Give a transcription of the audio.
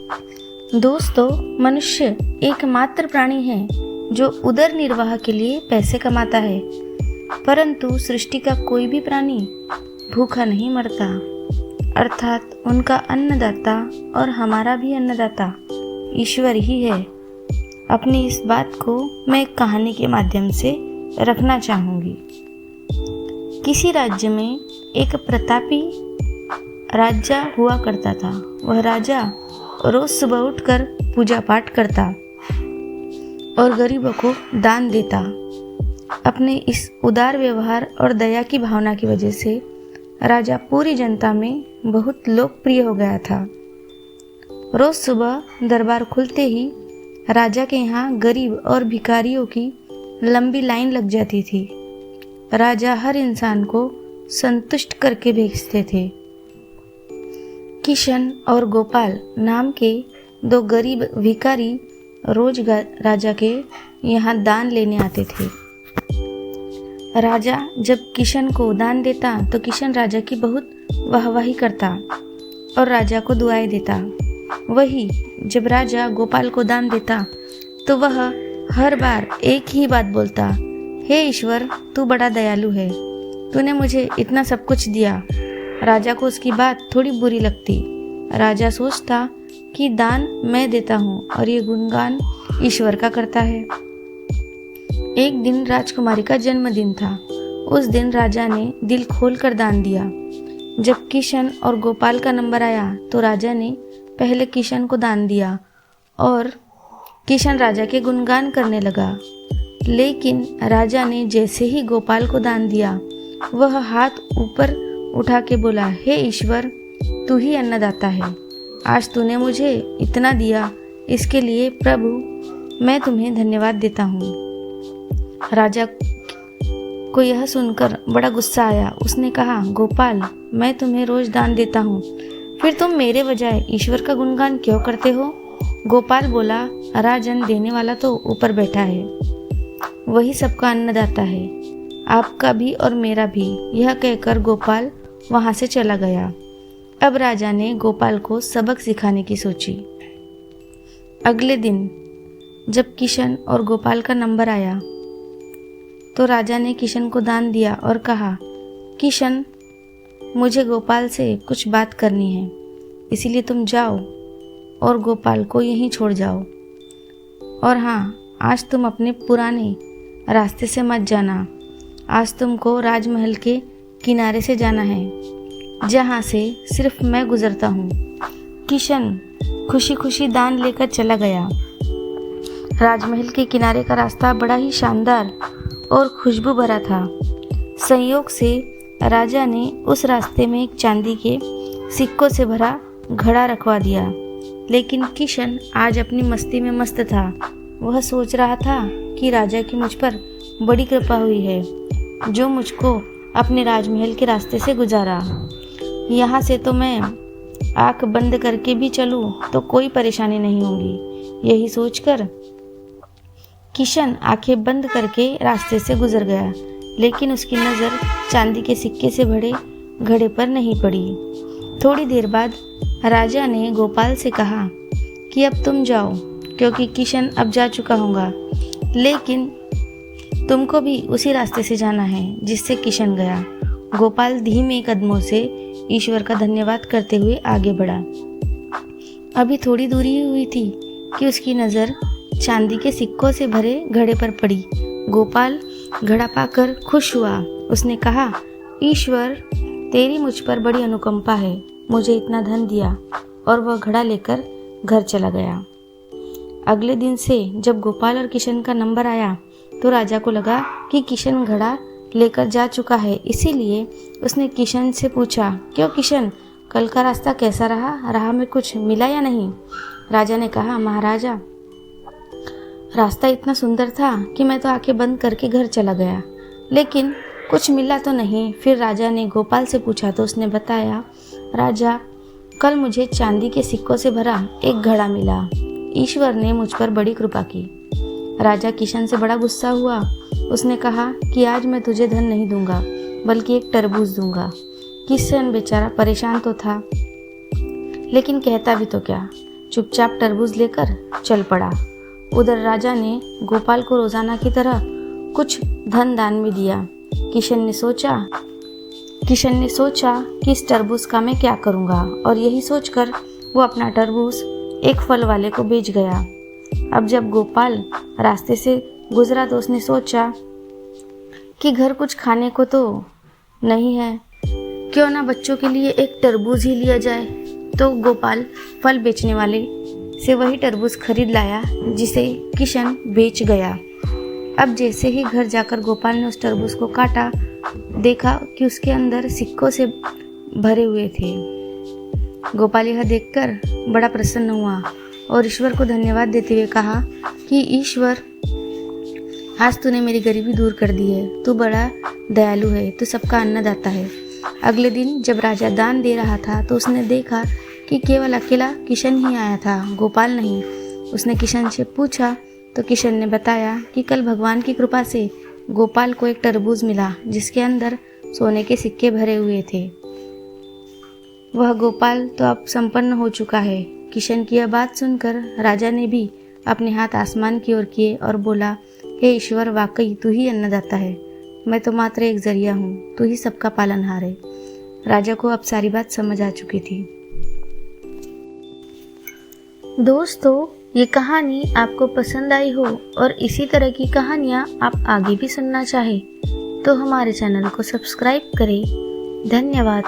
दोस्तों, मनुष्य एकमात्र प्राणी है जो उदर निर्वाह के लिए पैसे कमाता है, परंतु सृष्टि का कोई भी प्राणी भूखा नहीं मरता। अर्थात उनका अन्नदाता और हमारा भी अन्नदाता ईश्वर ही है। अपनी इस बात को मैं एक कहानी के माध्यम से रखना चाहूँगी। किसी राज्य में एक प्रतापी राजा हुआ करता था। वह राजा रोज सुबह उठकर पूजा पाठ करता और गरीबों को दान देता। अपने इस उदार व्यवहार और दया की भावना की वजह से राजा पूरी जनता में बहुत लोकप्रिय हो गया था। रोज सुबह दरबार खुलते ही राजा के यहाँ गरीब और भिखारियों की लंबी लाइन लग जाती थी। राजा हर इंसान को संतुष्ट करके भेजते थे। किशन और गोपाल नाम के दो गरीब भिखारी रोज राजा के यहाँ दान लेने आते थे। राजा जब किशन को दान देता तो किशन राजा की बहुत वाहवाही करता और राजा को दुआएं देता। वही जब राजा गोपाल को दान देता तो वह हर बार एक ही बात बोलता, हे ईश्वर, तू बड़ा दयालु है, तूने मुझे इतना सब कुछ दिया। राजा को उसकी बात थोड़ी बुरी लगती। राजा सोचता कि दान मैं देता हूँ और ये गुणगान ईश्वर का करता है। एक दिन राजकुमारी का जन्मदिन था। उस दिन राजा ने दिल खोलकर दान दिया। जब किशन और गोपाल का नंबर आया तो राजा ने पहले किशन को दान दिया और किशन राजा के गुणगान करने लगा। लेकिन राजा ने जैसे ही गोपाल को दान दिया, वह हाथ ऊपर उठा के बोला, हे ईश्वर, तू ही अन्नदाता है। आज तूने मुझे इतना दिया, इसके लिए प्रभु मैं तुम्हें धन्यवाद देता हूँ। राजा को यह सुनकर बड़ा गुस्सा आया। उसने कहा, गोपाल, मैं तुम्हें रोज दान देता हूँ, फिर तुम मेरे बजाय ईश्वर का गुणगान क्यों करते हो? गोपाल बोला, राजन, देने वाला तो ऊपर बैठा है, वही सबका अन्नदाता है, आपका भी और मेरा भी। यह कहकर गोपाल वहाँ से चला गया। अब राजा ने गोपाल को सबक सिखाने की सोची। अगले दिन जब किशन और गोपाल का नंबर आया तो राजा ने किशन को दान दिया और कहा, किशन, मुझे गोपाल से कुछ बात करनी है, इसीलिए तुम जाओ और गोपाल को यहीं छोड़ जाओ। और हाँ, आज तुम अपने पुराने रास्ते से मत जाना। आज तुमको राजमहल के किनारे से जाना है, जहाँ से सिर्फ मैं गुजरता हूँ। किशन खुशी खुशी दान लेकर चला गया। राजमहल के किनारे का रास्ता बड़ा ही शानदार और खुशबू भरा था। संयोग से राजा ने उस रास्ते में एक चांदी के सिक्कों से भरा घड़ा रखवा दिया। लेकिन किशन आज अपनी मस्ती में मस्त था। वह सोच रहा था कि राजा की मुझ पर बड़ी कृपा हुई है, जो मुझको अपने राजमहल के रास्ते से गुजारा। यहाँ से तो मैं आँख बंद करके भी चलूँ तो कोई परेशानी नहीं होगी। यही सोचकर किशन आंखें बंद करके रास्ते से गुजर गया, लेकिन उसकी नज़र चांदी के सिक्के से भरे घड़े पर नहीं पड़ी। थोड़ी देर बाद राजा ने गोपाल से कहा कि अब तुम जाओ, क्योंकि किशन अब जा चुका होगा, लेकिन तुमको भी उसी रास्ते से जाना है जिससे किशन गया। गोपाल धीमे कदमों से ईश्वर का धन्यवाद करते हुए आगे बढ़ा। अभी थोड़ी दूरी ही हुई थी कि उसकी नज़र चांदी के सिक्कों से भरे घड़े पर पड़ी। गोपाल घड़ा पाकर खुश हुआ। उसने कहा, ईश्वर, तेरी मुझ पर बड़ी अनुकंपा है, मुझे इतना धन दिया। और वह घड़ा लेकर घर चला गया। अगले दिन से जब गोपाल और किशन का नंबर आया तो राजा को लगा कि किशन घड़ा लेकर जा चुका है, इसीलिए उसने किशन से पूछा, क्यों किशन, कल का रास्ता कैसा रहा? राह में कुछ मिला या नहीं? राजा ने कहा, महाराजा, रास्ता इतना सुंदर था कि मैं तो आंखें बंद करके घर चला गया, लेकिन कुछ मिला तो नहीं। फिर राजा ने गोपाल से पूछा तो उसने बताया, राजा, कल मुझे चांदी के सिक्कों से भरा एक घड़ा मिला। ईश्वर ने मुझ पर बड़ी कृपा की। राजा किशन से बड़ा गुस्सा हुआ। उसने कहा कि आज मैं तुझे धन नहीं दूंगा, बल्कि एक तरबूज दूंगा। किशन बेचारा परेशान तो था, लेकिन कहता भी तो क्या, चुपचाप तरबूज लेकर चल पड़ा। उधर राजा ने गोपाल को रोजाना की तरह कुछ धन दान में दिया। किशन ने सोचा कि इस तरबूज का मैं क्या करूँगा, और यही सोचकर वो अपना तरबूज एक फल वाले को बेच गया। अब जब गोपाल रास्ते से गुजरा तो उसने सोचा कि घर कुछ खाने को तो नहीं है, क्यों ना बच्चों के लिए एक तरबूज ही लिया जाए। तो गोपाल फल बेचने वाले से वही तरबूज खरीद लाया जिसे किशन बेच गया। अब जैसे ही घर जाकर गोपाल ने उस तरबूज को काटा, देखा कि उसके अंदर सिक्कों से भरे हुए थे। गोपाल यह देखकर बड़ा प्रसन्न हुआ और ईश्वर को धन्यवाद देते हुए कहा कि ईश्वर, आज तूने मेरी गरीबी दूर कर दी है, तू बड़ा दयालु है, तू सबका अन्नदाता है। अगले दिन जब राजा दान दे रहा था तो उसने देखा कि केवल अकेला किशन ही आया था, गोपाल नहीं। उसने किशन से पूछा तो किशन ने बताया कि कल भगवान की कृपा से गोपाल को एक तरबूज मिला जिसके अंदर सोने के सिक्के भरे हुए थे। वह गोपाल तो अब संपन्न हो चुका है। किशन की यह बात सुनकर राजा ने भी अपने हाथ आसमान की ओर किए और बोला, हे ईश्वर, वाकई तू ही अन्नदाता है, मैं तो मात्र एक जरिया हूँ, तू ही सबका पालनहार है। राजा को अब सारी बात समझ आ चुकी थी। दोस्तों, ये कहानी आपको पसंद आई हो और इसी तरह की कहानियाँ आप आगे भी सुनना चाहें तो हमारे चैनल को सब्सक्राइब करें। धन्यवाद।